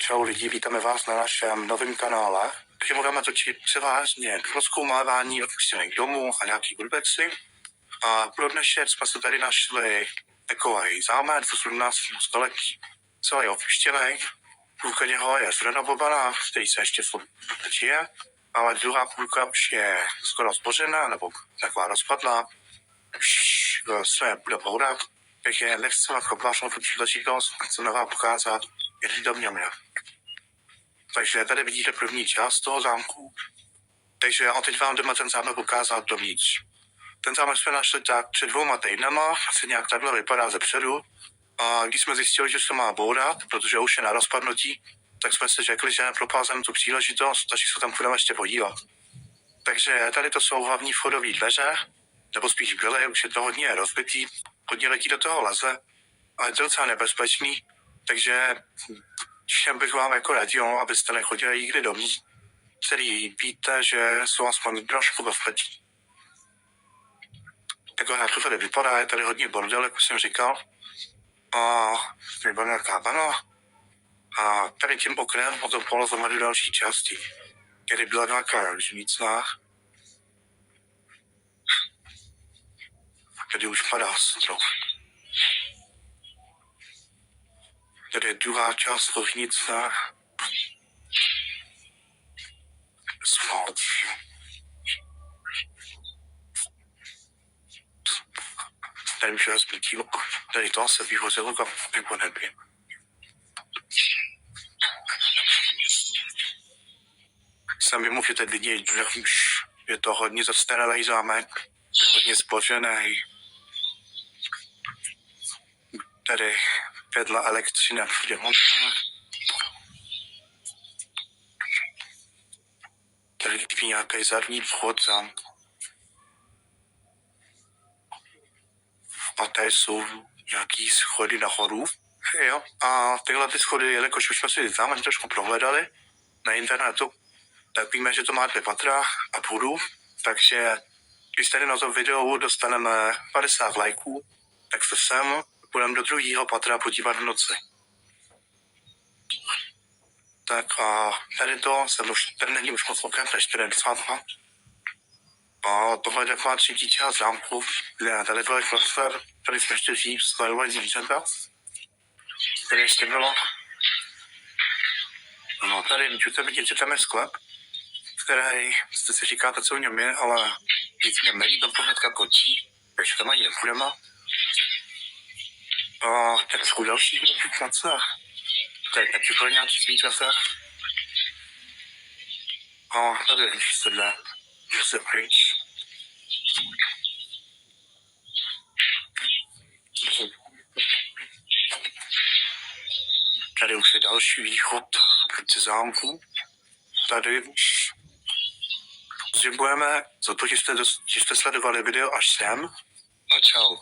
čau lidi, vítáme vás na našem novém kanále, kde budeme točit převážně prozkoumávání opuštěných domů a nějaký urbexy. A pro dnešek jsme se tady našli takový zámek z 18. století, celý opuštěný. Půlka něho je zrenovovaná, který se ještě žije, ale druhá půlka už je skoro zbořená, nebo taková rozpadlá. Už se bude bourat, takže nechci vás obvážnou příležitost, chceme vám ukázat, jak to mě. Takže tady vidíte první část toho zámku. Takže a teď vám jdeme ten zámek ukázat dovnitř. Ten zámek jsme našli tak před 2 týdnama, asi nějak takhle vypadá ze předu. A když jsme zjistili, že se má bourat, protože už je na rozpadnutí, tak jsme si řekli, že propázeme tu příležitost a že se tam budeme ještě podívat. Takže tady to jsou hlavní vchodové dveře, nebo spíš byly, už je to hodně rozbitý, hodně lidí do toho leze a je to docela nebezpečný, takže všem bych vám jako radil, abyste nechodili nikdy domů, který víte, že jsou aspoň trošku bezpečný. Takhle to tady vypadá, je tady hodně bordel, jak už jsem říkal. A výborná kábana. A tady tím oknem potom polozomali další části, kde byla nějaká žilícná. Tady už padá strop. Tady je druhá část ložnice. Smalt. Tady už je rozbití. Tady to se vyhořelo jako nebě. Sami můžete vidět, že už je to hodně zastaralý zámek, hodně zbořený. Tady vedla elektřina všude možná. Tady je nějaký zadní vchod zámku. A tady jsou nějaký schody nahoru. Jo. A tyhle ty schody, jelikož už jsme si zámek trošku prohledali na internetu, tak víme, že to má 2 patra a půdu. Takže když tady na tom videu dostaneme 50 lajků, tak se sem budeme do 2. patra podívat v noci. Tak a tady není už moc okem, to je 40. A tohle je taková 3. část zámku, kde tady to je klaster, tady jsme ještě dřív sledovali zvířata, tady ještě bylo. No tady můžete vidět, že tam je sklep, který jste si říkáte, co v něm je, ale víc mě melí, tam to hnedka kočí, takže tam ani nepůjdeme. A tady jsou další informace, tady taky to je nějaký zvířata. A tady je sedle, že se pryč. Tady už je další východ proti zámku. Tady už potřebujeme za to, že jste sledovali video až sem. A čau.